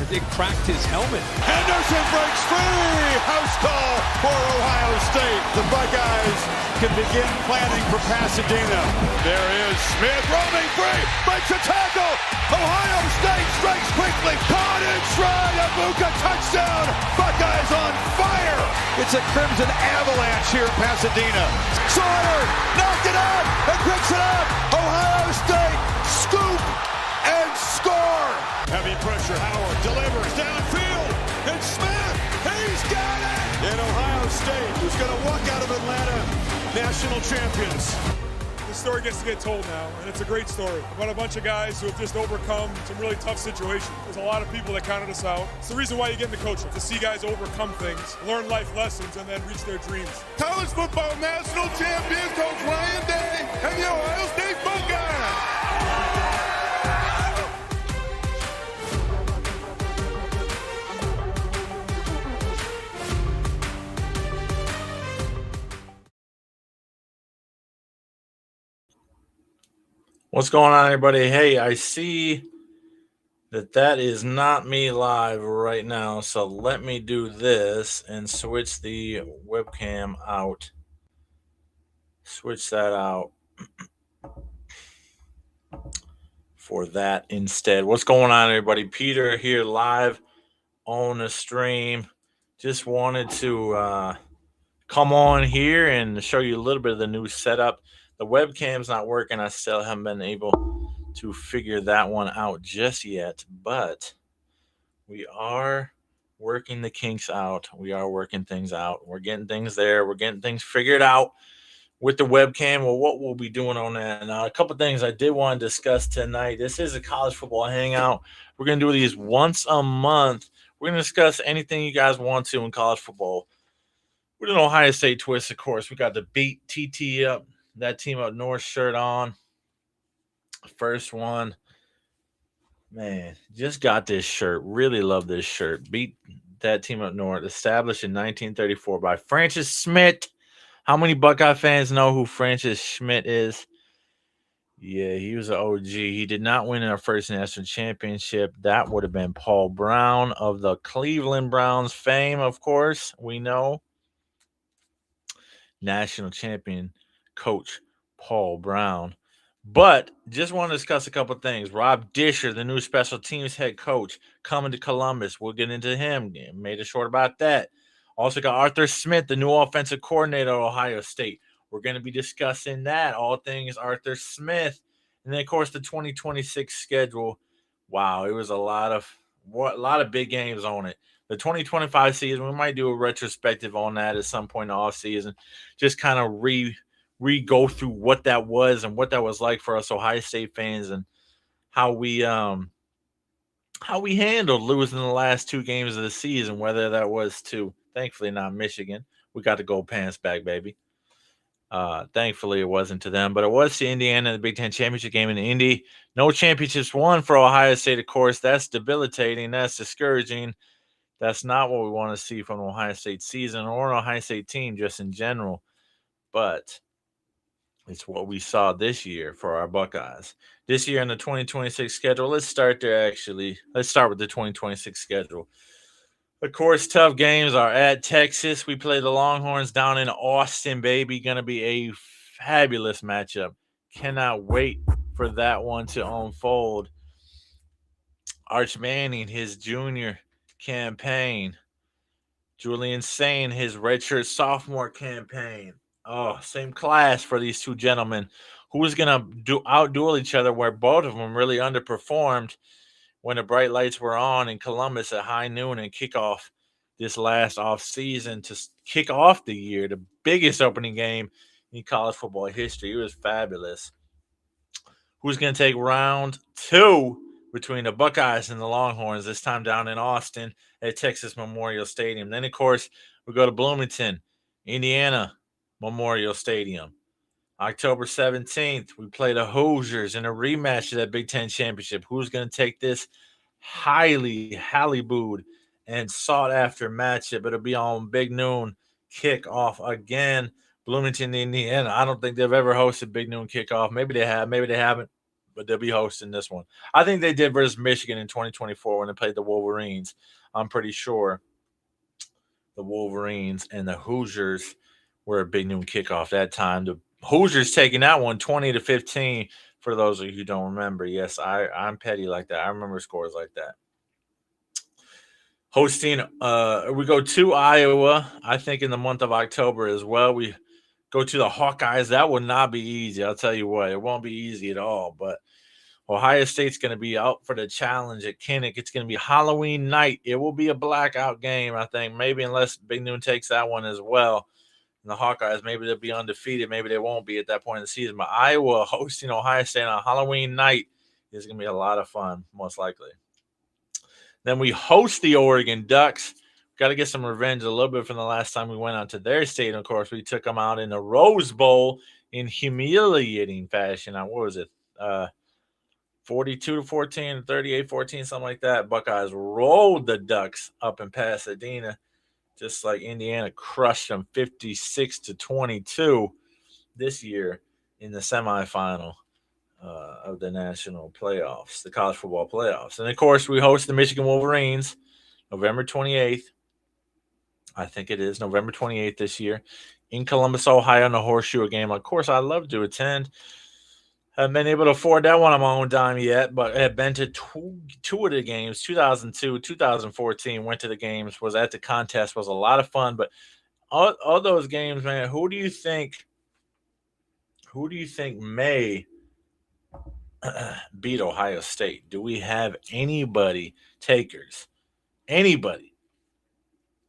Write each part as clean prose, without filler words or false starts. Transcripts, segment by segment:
It cracked his helmet. Henderson breaks free. House call for Ohio State. The Buckeyes can begin planning for Pasadena. There is Smith roaming free. Breaks a tackle. Ohio State strikes quickly. Caught in stride. Abuka touchdown. Buckeyes on fire. It's a Crimson avalanche here in Pasadena. Sawyer knocked it out and picks it up. Ohio State scoop and score. Heavy pressure. Howard delivers downfield. And Smith, he's got it. And Ohio State, who's going to walk out of Atlanta national champions. The story gets to get told now, and it's a great story about a bunch of guys who have just overcome some really tough situations. There's a lot of people that counted us out. It's the reason why you get into coaching, to see guys overcome things, learn life lessons, and then reach their dreams. College football national champions, Coach Ryan Day and the Ohio State Buckeyes. What's going on, everybody? Hey, I see that is not me live right now, so let me do this and switch the webcam out. Switch that out for that instead. What's going on, everybody? Peter here live on the stream. Just wanted to come on here and show you a little bit of the new setup. The webcam's not working. I still haven't been able to figure that one out just yet, but we are working the kinks out. We are working things out. We're getting things there. We're getting things figured out with the webcam. Well, what we'll be doing on that. Now, a couple of things I did want to discuss tonight. This is a college football hangout. We're going to do these once a month. We're going to discuss anything you guys want to in college football. With an Ohio State twist, of course. We got the Beat TT up. That team up north shirt on. First one. Man, just got this shirt. Really love this shirt. Beat that team up north. Established in 1934 by Francis Schmidt. How many Buckeye fans know who Francis Schmidt is? Yeah, he was an OG. He did not win our first national championship. That would have been Paul Brown of the Cleveland Browns fame, of course. We know. National champion coach Paul Brown. But just want to discuss a couple things. Rob Disher, the new special teams head coach, coming to Columbus. We'll get into him. Made it short about that. Also got Arthur Smith, the new offensive coordinator at Ohio State. We're going to be discussing that. All things Arthur Smith. And then, of course, the 2026 schedule. Wow, it was a lot of big games on it. The 2025 season, we might do a retrospective on that at some point in the offseason. Just kind of go through what that was and what that was like for us Ohio State fans and how we handled losing the last two games of the season, whether that was to, thankfully, not Michigan. We got the gold pants back, baby. Thankfully, it wasn't to them, but it was to Indiana in the Big Ten championship game in Indy. No championships won for Ohio State, of course. That's debilitating. That's discouraging. That's not what we want to see from an Ohio State season or an Ohio State team just in general. But it's what we saw this year for our Buckeyes. This year in the 2026 schedule, let's start there, actually. Let's start with the 2026 schedule. Of course, tough games are at Texas. We play the Longhorns down in Austin, baby. Going to be a fabulous matchup. Cannot wait for that one to unfold. Arch Manning, his junior campaign. Julian Sain, his redshirt sophomore campaign. Oh, same class for these two gentlemen. Who's going to outduel each other where both of them really underperformed when the bright lights were on in Columbus at high noon and kickoff this last offseason to kick off the year, the biggest opening game in college football history. It was fabulous. Who's going to take round two between the Buckeyes and the Longhorns, this time down in Austin at Texas Memorial Stadium? Then, of course, we go to Bloomington, Indiana Memorial Stadium. October 17th, we play the Hoosiers in a rematch of that Big Ten championship. Who's going to take this highly booed and sought-after matchup? It'll be on Big Noon kickoff again. Bloomington, Indiana. I don't think they've ever hosted Big Noon kickoff. Maybe they have. Maybe they haven't. but they'll be hosting this one. I think they did versus Michigan in 2024 when they played the Wolverines. I'm pretty sure the Wolverines and the Hoosiers were a big noon kickoff that time. The Hoosiers taking that one 20-15 for those of you who don't remember. Yes, I'm petty like that. I remember scores like that. Hosting, we go to Iowa, I think in the month of October as well. We go to the Hawkeyes. That would not be easy. I'll tell you what, it won't be easy at all. But Ohio State's going to be out for the challenge at Kinnick. It's going to be Halloween night. It will be a blackout game, I think, maybe unless Big Noon takes that one as well. And the Hawkeyes, maybe they'll be undefeated. Maybe they won't be at that point in the season. But Iowa hosting Ohio State on Halloween night is going to be a lot of fun, most likely. Then we host the Oregon Ducks. Got to get some revenge a little bit from the last time we went out to their state. And of course, we took them out in the Rose Bowl in humiliating fashion. Now, what was it? 42-14, 38-14, something like that. Buckeyes rolled the Ducks up in Pasadena, just like Indiana crushed them 56-22 this year in the semifinal of the national playoffs, the college football playoffs. And, of course, we host the Michigan Wolverines November 28th. I think it is November 28th this year in Columbus, Ohio, in the Horseshoe game. Of course, I love to attend. Haven't been able to afford that one on my own dime yet, but have been to two of the games, 2002, 2014, went to the games, was at the contest, was a lot of fun. But all those games, man, who do you think may beat Ohio State? Do we have anybody takers? Anybody?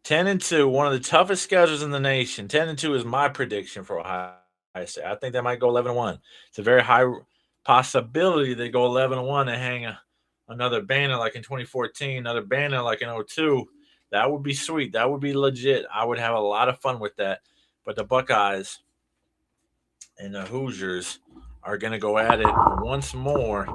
10-2, one of the toughest schedules in the nation. 10-2 is my prediction for Ohio State. I think they might go 11-1. It's a very high possibility they go 11-1 and hang another banner like in 2014, another banner like in 2002. That would be sweet. That would be legit. I would have a lot of fun with that. But the Buckeyes and the Hoosiers are going to go at it once more.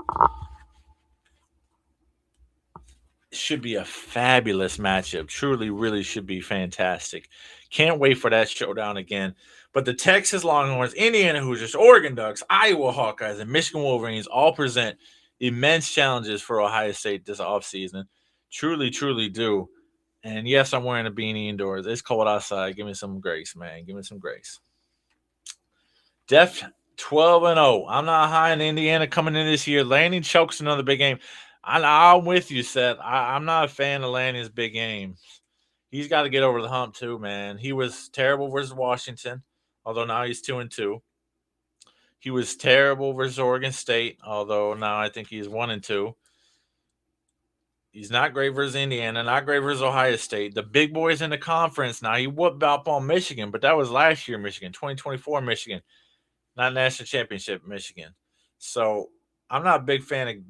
It should be a fabulous matchup. Truly, really should be fantastic. Can't wait for that showdown again. But the Texas Longhorns, Indiana Hoosiers, Oregon Ducks, Iowa Hawkeyes, and Michigan Wolverines all present immense challenges for Ohio State this offseason. Truly, truly do. And yes, I'm wearing a beanie indoors. It's cold outside. Give me some grace, man. Give me some grace. Def 12-0. I'm not high in Indiana coming in this year. Lanning chokes another big game. I'm with you, Seth. I'm not a fan of Lanning's big games. He's got to get over the hump too, man. He was terrible versus Washington, although now he's 2-2. He was terrible versus Oregon State, although now I think he's 1-2. He's not great versus Indiana, not great versus Ohio State. The big boys in the conference. Now, he whooped up on Michigan, but that was last year Michigan, 2024 Michigan, not national championship Michigan. So I'm not a big fan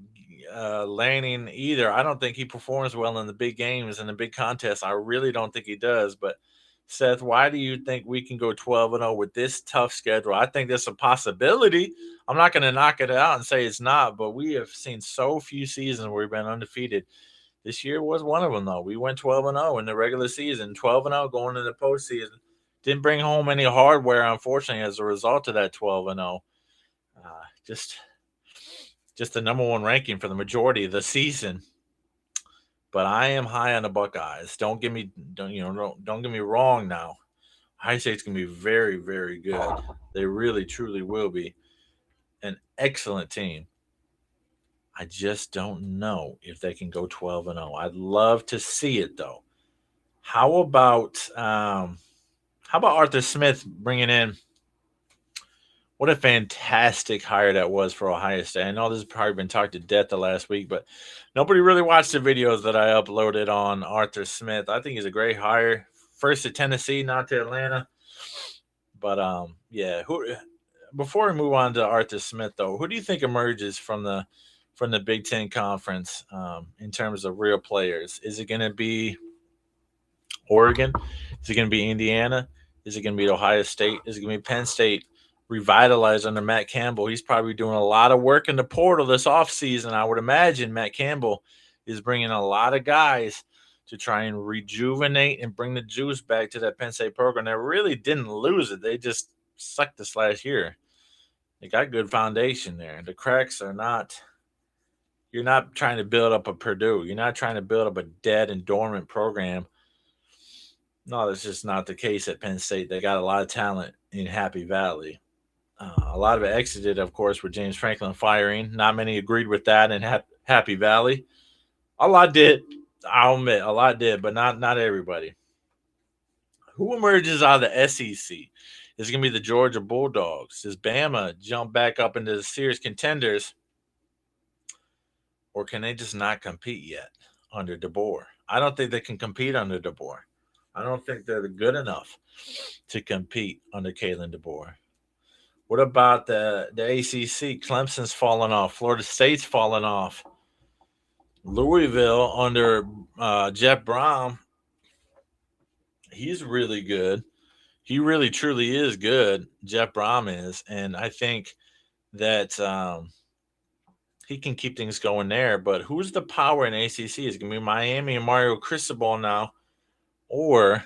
of Lanning either. I don't think he performs well in the big games and the big contests. I really don't think he does. But, Seth, why do you think we can go 12-0 with this tough schedule? I think there's a possibility. I'm not going to knock it out and say it's not, but we have seen so few seasons where we've been undefeated. This year was one of them, though. We went 12-0 in the regular season, 12-0 going into the postseason. Didn't bring home any hardware, unfortunately, as a result of that 12-0. Just the number one ranking for the majority of the season. But I am high on the Buckeyes. Don't get me wrong now. Ohio State's gonna be very, very good. They really, truly will be an excellent team. I just don't know if they can go 12-0. I'd love to see it though. How about Arthur Smith bringing in? What a fantastic hire that was for Ohio State. I know this has probably been talked to death the last week, but nobody really watched the videos that I uploaded on Arthur Smith. I think he's a great hire. First to Tennessee, not to Atlanta. But, before we move on to Arthur Smith, though, who do you think emerges from the Big Ten Conference in terms of real players? Is it going to be Oregon? Is it going to be Indiana? Is it going to be Ohio State? Is it going to be Penn State? Revitalized under Matt Campbell. He's probably doing a lot of work in the portal this offseason. I would imagine Matt Campbell is bringing a lot of guys to try and rejuvenate and bring the juice back to that Penn State program that really didn't lose it. They just sucked this last year. They got good foundation there. The cracks are not. You're not trying to build up a Purdue. You're not trying to build up a dead and dormant program. No, that's just not the case at Penn State. They got a lot of talent in Happy Valley. A lot of it exited, of course, with James Franklin firing. Not many agreed with that in Happy Valley. A lot did. I'll admit, a lot did, but not everybody. Who emerges out of the SEC? Is it going to be the Georgia Bulldogs? Does Bama jump back up into the serious contenders? Or can they just not compete yet under DeBoer? I don't think they can compete under DeBoer. I don't think they're good enough to compete under Kalen DeBoer. What about the ACC? Clemson's fallen off. Florida State's fallen off. Louisville under Jeff Brom, he's really good. He really, truly is good. Jeff Brom is. And I think that he can keep things going there. But who's the power in ACC? Is it going to be Miami and Mario Cristobal now? Or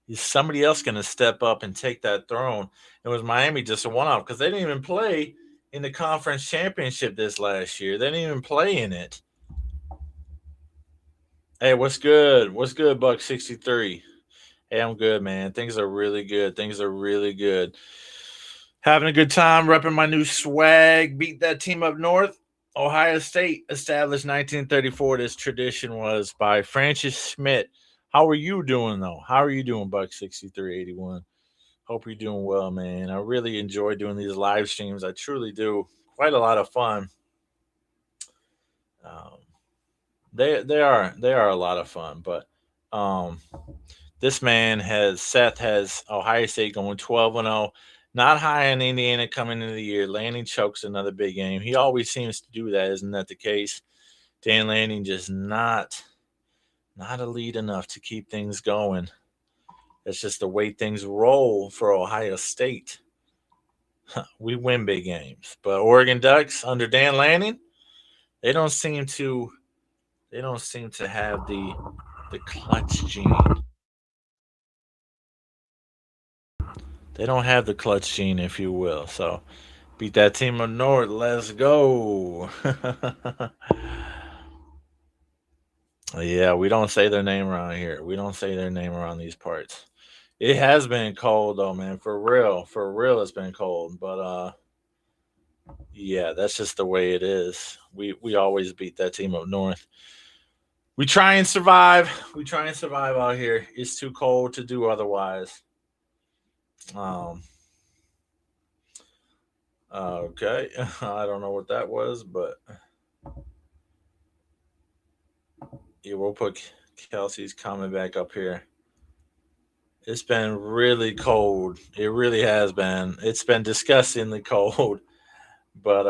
is somebody else going to step up and take that throne? It was Miami just a one-off because they didn't even play in the conference championship this last year. They didn't even play in it. Hey, what's good? What's good, Buck 63? Hey, I'm good, man. Things are really good. Things are really good. Having a good time, repping my new swag. Beat that team up north. Ohio State established 1934. This tradition was by Francis Schmidt. How are you doing, though? How are you doing, Buck 6381? Hope you're doing well, man. I really enjoy doing these live streams. I truly do. Quite a lot of fun. They are a lot of fun. But this man Seth has Ohio State going 12-0. Not high on Indiana coming into the year. Lanning chokes another big game. He always seems to do that. Isn't that the case? Dan Lanning just not elite enough to keep things going. That's just the way things roll for Ohio State. We win big games. But Oregon Ducks under Dan Lanning, they don't seem to have the clutch gene. They don't have the clutch gene, if you will. So beat that team up north. Let's go. Yeah, we don't say their name around here. We don't say their name around these parts. It has been cold though, man. For real, it's been cold. But yeah, that's just the way it is. We always beat that team up north. We try and survive. We try and survive out here. It's too cold to do otherwise. Okay. I don't know what that was, but yeah, we'll put Kelsey's comment back up here. It's been really cold. It really has been. It's been disgustingly cold. But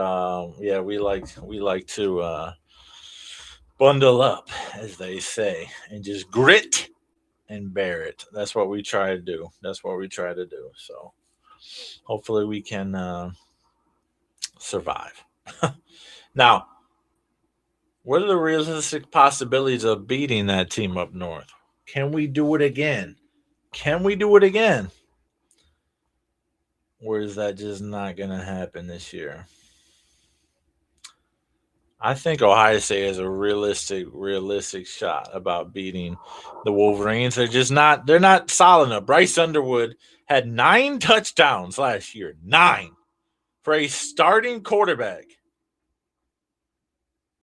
yeah, we like to bundle up, as they say, and just grit and bear it. That's what we try to do. So hopefully we can survive. Now, what are the realistic possibilities of beating that team up north? Can we do it again? Or is that just not going to happen this year? I think Ohio State has a realistic shot about beating the Wolverines. They're not solid enough. Bryce Underwood had 9 touchdowns last year. 9 for a starting quarterback.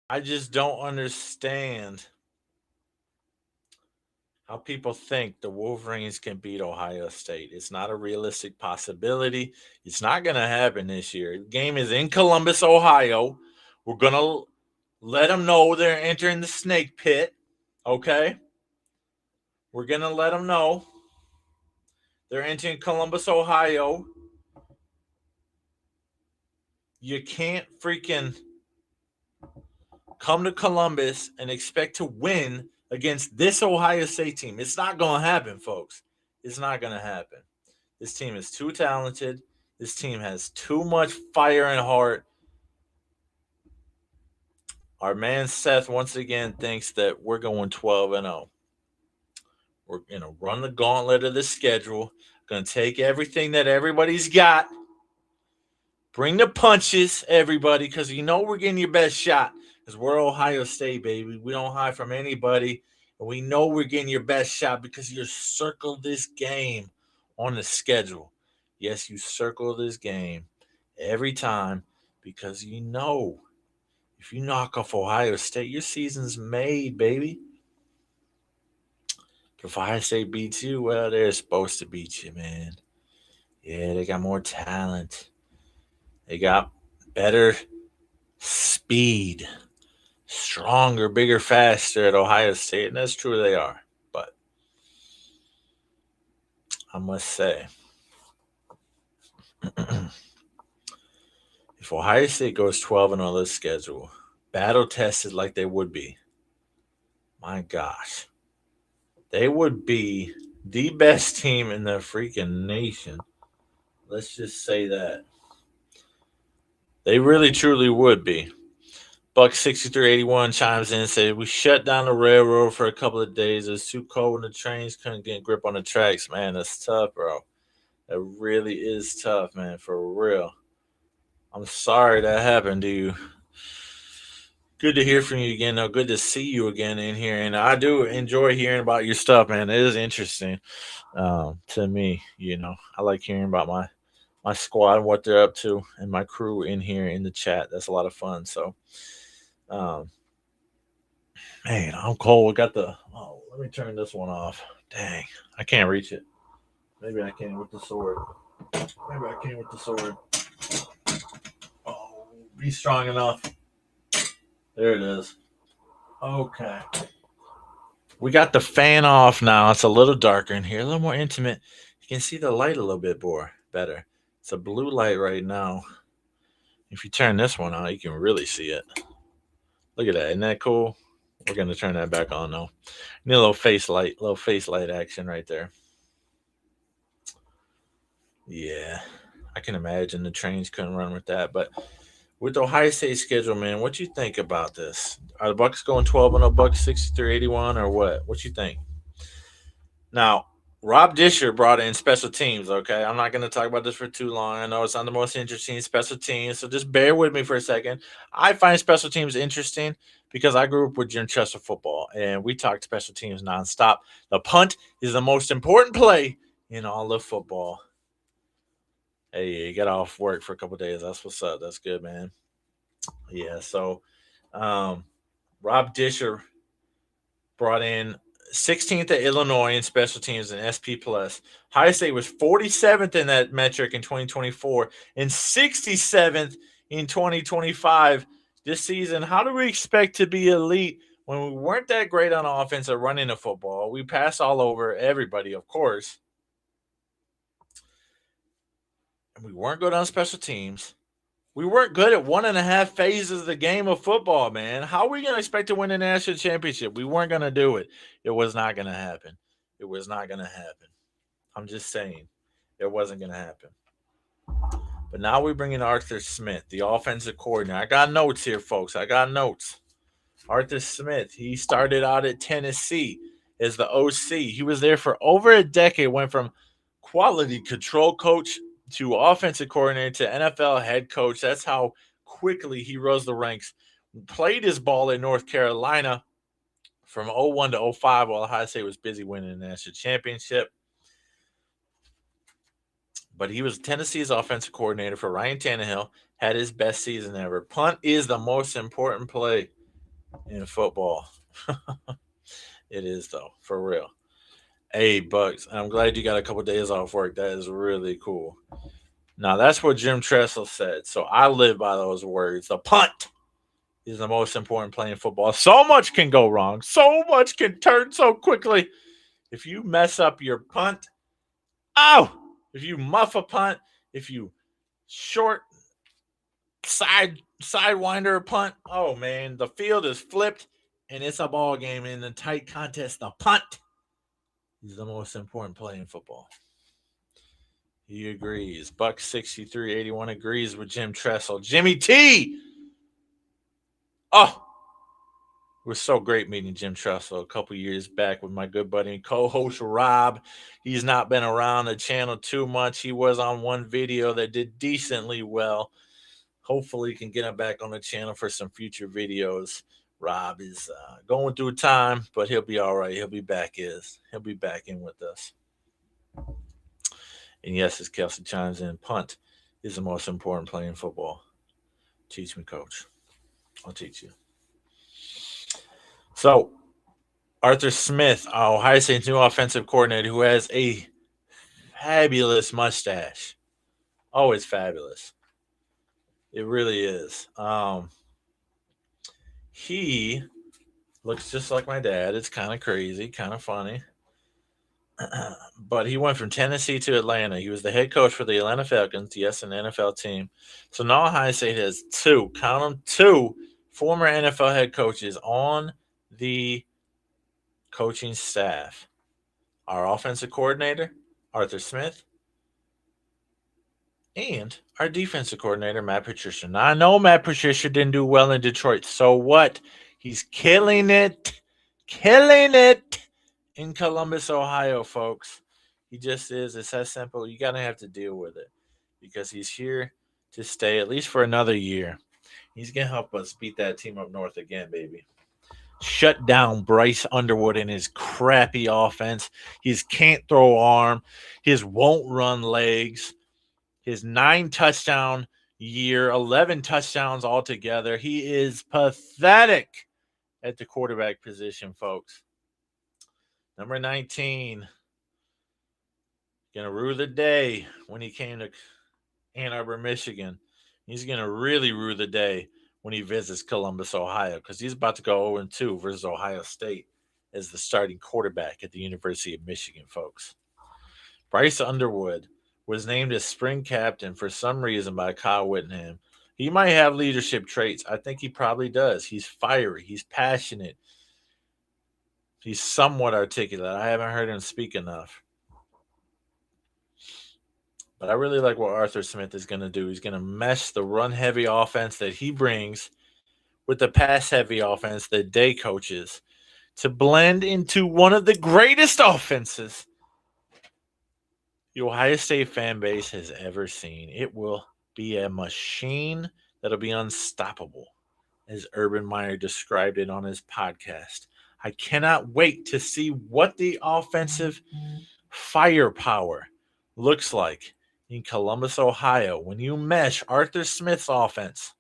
I just don't understand how people think the Wolverines can beat Ohio State. It's not a realistic possibility. It's not going to happen this year. The game is in Columbus, Ohio. We're going to let them know they're entering the snake pit, okay? We're going to let them know they're entering Columbus, Ohio. You can't freaking come to Columbus and expect to win against this Ohio State team. It's not going to happen, folks. It's not going to happen. This team is too talented. This team has too much fire and heart. Our man Seth once again thinks that we're going 12-0. We're going to run the gauntlet of the schedule. Going to take everything that everybody's got Bring the punches, everybody, because you know we're getting your best shot. Because we're Ohio State, baby. We don't hide from anybody. And we know we're getting your best shot because you circle this game on the schedule. Yes, you circle this game every time because you know if you knock off Ohio State, your season's made, baby. If Ohio State beats you, well, they're supposed to beat you, man. Yeah, they got more talent. They got better speed, stronger, bigger, faster at Ohio State, and that's true they are. But I must say, if Ohio State goes 12-0 on this schedule, battle tested like they would be, my gosh, they would be the best team in the freaking nation. Let's just say that. They really, truly would be. Buck 6381 chimes in and said, we shut down the railroad for a couple of days. It was too cold and the trains couldn't get grip on the tracks. Man, that's tough, bro. That really is tough, man, for real. I'm sorry that happened to you. Good to hear from you again, though. Good to see you again in here. And I do enjoy hearing about your stuff, man. It is interesting to me, you know. I like hearing about my squad and what they're up to and my crew in here in the chat. That's a lot of fun. So, man, I'm cold. Let me turn this one off. Dang, I can't reach it. Maybe I can with the sword. Oh, be strong enough. There it is. Okay. We got the fan off now. It's a little darker in here, a little more intimate. You can see the light a little bit more better. It's a blue light right now. If you turn this one on, you can really see it. Look at that. Isn't that cool? We're going to turn that back on now. Need a little face light action right there. Yeah. I can imagine the trains couldn't run with that. But with the Ohio State schedule, man, what you think about this? Are the Bucks going 12-0, Bucks 63-81, or what? What you think? Now, Rob Disher brought in special teams, okay? I'm not going to talk about this for too long. I know it's not the most interesting special teams, so just bear with me for a second. I find special teams interesting because I grew up with Jim Chester football, and we talked special teams nonstop. The punt is the most important play in all of football. Hey, you got off work for a couple of days. That's what's up. That's good, man. Yeah, so Rob Disher brought in 16th at Illinois in special teams and SP+. Ohio State was 47th in that metric in 2024 and 67th in 2025 this season. How do we expect to be elite when we weren't that great on offense at running the football? We passed all over everybody, of course. And we weren't good on special teams. We weren't good at 1.5 phases of the game of football, man. How are we going to expect to win a national championship? We weren't going to do it. It was not going to happen. I'm just saying. It wasn't going to happen. But now we bring in Arthur Smith, the offensive coordinator. I got notes here, folks. Arthur Smith, he started out at Tennessee as the OC. He was there for over a decade, went from quality control coach to offensive coordinator to NFL head coach. That's how quickly he rose the ranks. Played his ball in North Carolina from 01 to 05 while Ohio State was busy winning the national championship. But he was Tennessee's offensive coordinator for Ryan Tannehill, had his best season ever. Punt is the most important play in football. It is, though, for real. Hey, Bucks, I'm glad you got a couple days off work. That is really cool. Now, that's what Jim Tressel said, so I live by those words. The punt is the most important play in football. So much can go wrong. So much can turn so quickly. If you mess up your punt, if you muff a punt, if you short sidewinder a punt, oh, man, the field is flipped, and it's a ball game in a tight contest. The punt is the most important play in football. He agrees. Buck 6381 agrees with Jim Tressel. Jimmy T. Oh, was so great meeting Jim Tressel a couple years back with my good buddy and co-host Rob. He's not been around the channel too much. He was on one video that did decently well. Hopefully, can get him back on the channel for some future videos. Rob is going through time, but he'll be all right. He'll be back in with us. And yes, as Kelsey chimes in, punt is the most important play in football. Teach me, coach. I'll teach you. So, Arthur Smith, Ohio State's new offensive coordinator, who has a fabulous mustache. Oh, it's fabulous. It really is. He looks just like my dad. It's kind of crazy, kind of funny. But he went from Tennessee to Atlanta. He was the head coach for the Atlanta Falcons, yes, an NFL team. So now Ohio State has two former NFL head coaches on the coaching staff. Our offensive coordinator, Arthur Smith, and our defensive coordinator, Matt Patricia. Now, I know Matt Patricia didn't do well in Detroit. So what? He's killing it in Columbus, Ohio, folks. He just is. It's that simple. You got to have to deal with it because he's here to stay at least for another year. He's going to help us beat that team up north again, baby. Shut down Bryce Underwood and his crappy offense. His can't throw arm. His won't run legs. His 9 touchdown year, 11 touchdowns altogether. He is pathetic at the quarterback position, folks. Number 19, going to rue the day when he came to Ann Arbor, Michigan. He's going to really rue the day when he visits Columbus, Ohio, because he's about to go 0-2 versus Ohio State as the starting quarterback at the University of Michigan, folks. Bryce Underwood was named as spring captain for some reason by Kyle Whittingham. He might have leadership traits. I think he probably does. He's fiery. He's passionate. He's somewhat articulate. I haven't heard him speak enough. But I really like what Arthur Smith is going to do. He's going to mesh the run-heavy offense that he brings with the pass-heavy offense that Day coaches to blend into one of the greatest offenses the Ohio State fan base has ever seen. It will be a machine that'll be unstoppable, as Urban Meyer described it on his podcast. I cannot wait to see what the offensive firepower looks like in Columbus, Ohio, when you mesh Arthur Smith's offense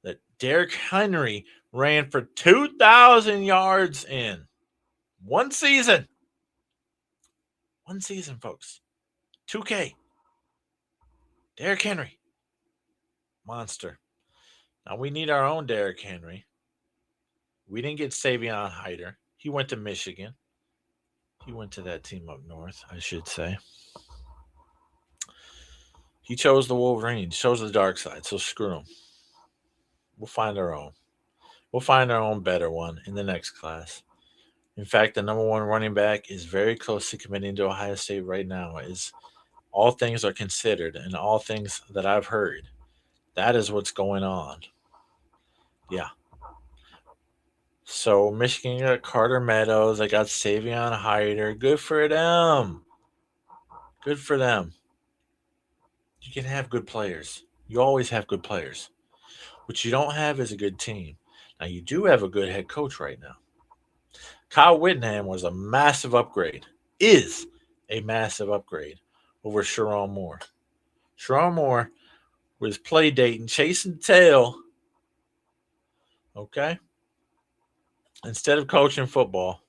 that Derrick Henry ran for 2,000 yards in one season. One season, folks. 2K. Derrick Henry. Monster. Now, we need our own Derrick Henry. We didn't get Savion Hyder. He went to Michigan. He went to that team up north, I should say. He chose the Wolverines, chose the dark side, so screw him. We'll find our own. We'll find our own better one in the next class. In fact, the number 1 running back is very close to committing to Ohio State right now. Is all things are considered and all things that I've heard, that is what's going on. Yeah. So Michigan got Carter Meadows. They got Savion Hyder. Good for them. Good for them. You can have good players. You always have good players. What you don't have is a good team. Now, you do have a good head coach right now. Kyle Whittingham was a massive upgrade, is a massive upgrade over Sharon Moore. Sharon Moore was play dating, chasing tail, okay? Instead of coaching football.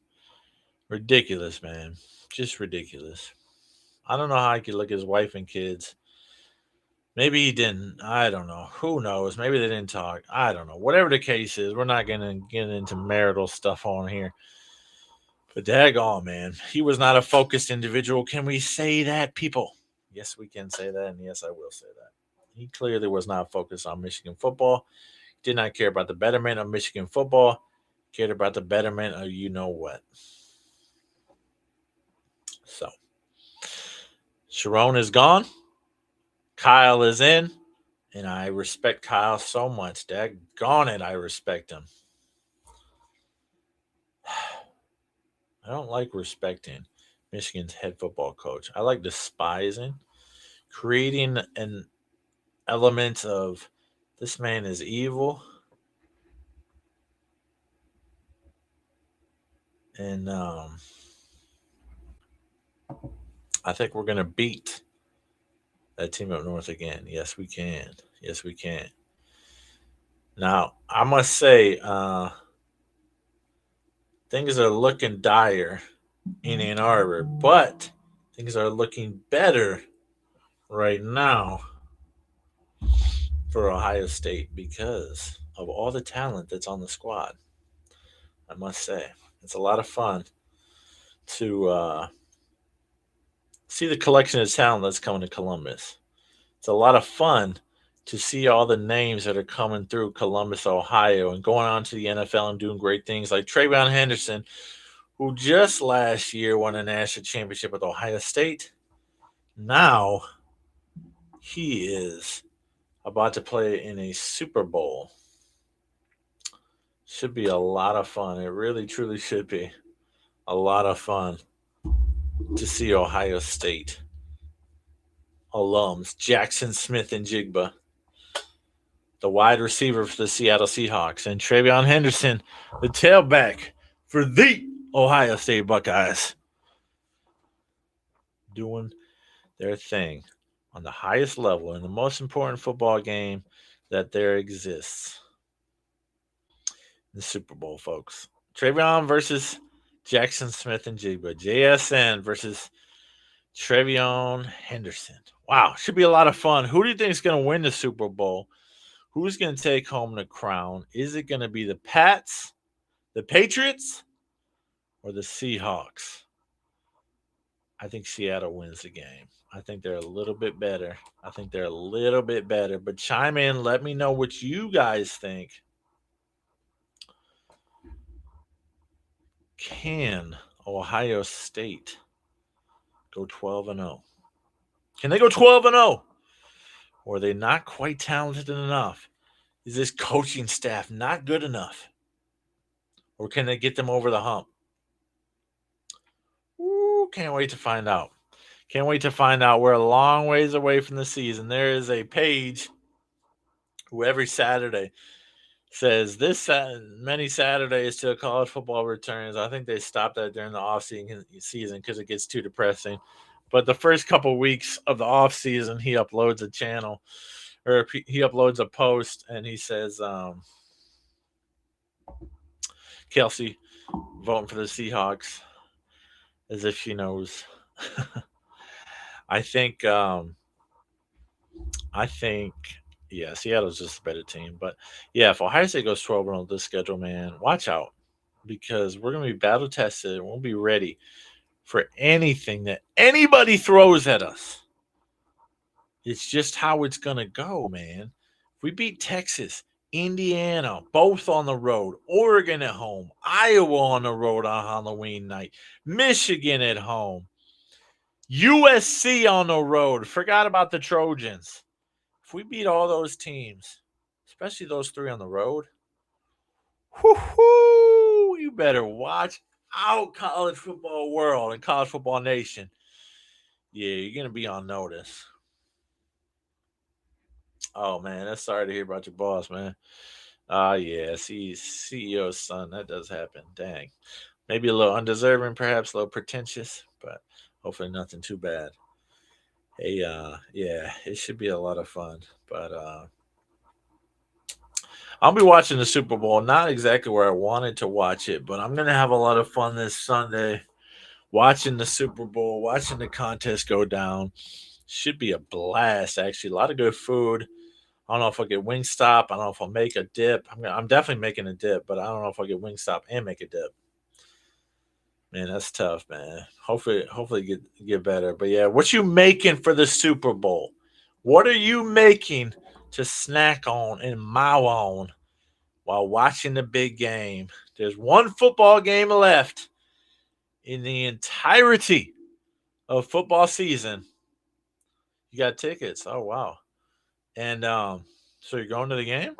Ridiculous, man. Just ridiculous. I don't know how he could look at his wife and kids. Maybe he didn't. I don't know. Who knows? Maybe they didn't talk. I don't know. Whatever the case is, we're not going to get into marital stuff on here. But daggone, man, he was not a focused individual. Can we say that, people? Yes, we can say that, and yes, I will say that. He clearly was not focused on Michigan football. Did not care about the betterment of Michigan football. Cared about the betterment of you-know-what. So, Sharon is gone. Kyle is in, and I respect Kyle so much. Daggone it, I respect him. I don't like respecting Michigan's head football coach. I like despising, creating an element of this man is evil, and I think we're going to beat that team up north again. Yes, we can. Yes, we can. Now, I must say, things are looking dire in Ann Arbor, but things are looking better right now for Ohio State because of all the talent that's on the squad. I must say, it's a lot of fun to see the collection of talent that's coming to Columbus. It's a lot of fun to see all the names that are coming through Columbus, Ohio, and going on to the NFL and doing great things like Travion Henderson, who just last year won a national championship with Ohio State. Now he is about to play in a Super Bowl. Should be a lot of fun. It really, truly should be a lot of fun to see Ohio State alums, Jackson Smith and Jigba, the wide receiver for the Seattle Seahawks, and Travion Henderson, the tailback for the Ohio State Buckeyes, doing their thing on the highest level in the most important football game that there exists. The Super Bowl, folks. Travion versus Jackson Smith and Jigba. JSN versus Travion Henderson. Wow, should be a lot of fun. Who do you think is going to win the Super Bowl? Who's going to take home the crown? Is it going to be the Pats, the Patriots, or the Seahawks? I think Seattle wins the game. I think they're a little bit better. But chime in. Let me know what you guys think. Can Ohio State go 12-0? Can they go 12-0? Or are they not quite talented enough? Is this coaching staff not good enough? Or can they get them over the hump? Ooh, can't wait to find out. We're a long ways away from the season. There is a page who every Saturday says this many Saturdays till college football returns. I think they stopped that during the offseason because it gets too depressing. But the first couple weeks of the offseason, he uploads a channel or he uploads a post and he says, Kelsey voting for the Seahawks as if she knows. I think, yeah, Seattle's just a better team. But yeah, if Ohio State goes 12 on this schedule, man, watch out because we're going to be battle tested and we'll be ready for anything that anybody throws at us. It's just how it's going to go, man. If we beat Texas, Indiana, both on the road, Oregon at home, Iowa on the road on Halloween night, Michigan at home, USC on the road. Forgot about the Trojans. If we beat all those teams, especially those three on the road, you better watch out, college football world and college football nation. Yeah, you're going to be on notice. Oh, man, that's sorry to hear about your boss, man. Yeah, CEO's son. That does happen. Dang. Maybe a little undeserving, perhaps a little pretentious, but hopefully nothing too bad. Hey, yeah, it should be a lot of fun. But I'll be watching the Super Bowl, not exactly where I wanted to watch it, but I'm going to have a lot of fun this Sunday watching the Super Bowl, watching the contest go down. Should be a blast, actually. A lot of good food. I don't know if I'll get Wingstop. I don't know if I'll make a dip. I'm definitely making a dip, but I don't know if I'll get Wingstop and make a dip. Man, that's tough, man. Hopefully get better. But yeah, what you making for the Super Bowl? What are you making to snack on and mow on while watching the big game? There's one football game left in the entirety of football season. You got tickets. Oh, wow. And so you're going to the game?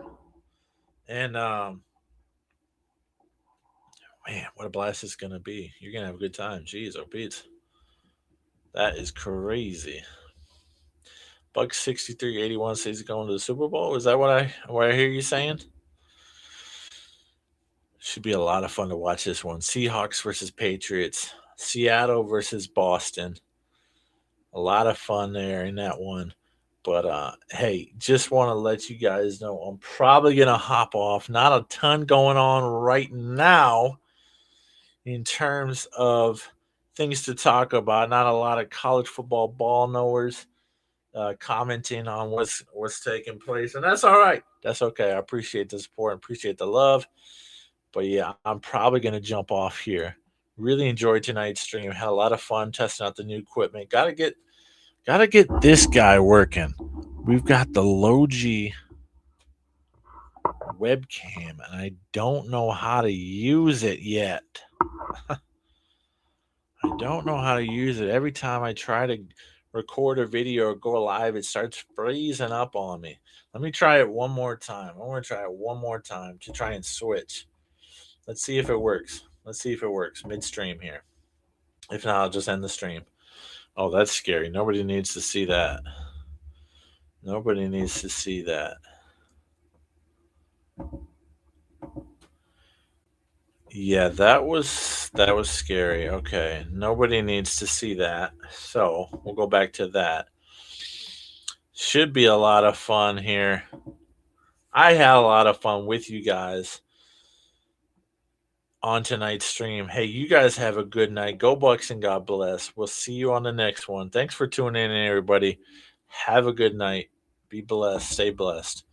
And Man, what a blast it's going to be. You're going to have a good time. Jeez, oh, Pete. That is crazy. Buck 6381 says he's going to the Super Bowl. Is that what I hear you saying? Should be a lot of fun to watch this one. Seahawks versus Patriots. Seattle versus Boston. A lot of fun there in that one. But hey, just want to let you guys know I'm probably going to hop off. Not a ton going on right now in terms of things to talk about. Not a lot of college football ball knowers commenting on what's taking place. And that's all right. That's okay. I appreciate the support. Appreciate the love. But yeah, I'm probably going to jump off here. Really enjoyed tonight's stream. Had a lot of fun testing out the new equipment. Gotta get this guy working. We've got the Logi webcam, and I don't know how to use it yet. I don't know how to use it. Every time I try to record a video or go live, it starts freezing up on me. Let me try it one more time. I want to try it one more time to try and switch. Let's see if it works. Let's see if it works midstream here. If not, I'll just end the stream. Oh, that's scary. Nobody needs to see that. Nobody needs to see that. Yeah, that was scary. Okay. Nobody needs to see that. So we'll go back to that. Should be a lot of fun here. I had a lot of fun with you guys on tonight's stream. Hey, you guys have a good night. Go Bucks and God bless. We'll see you on the next one. Thanks for tuning in, everybody. Have a good night. Be blessed. Stay blessed.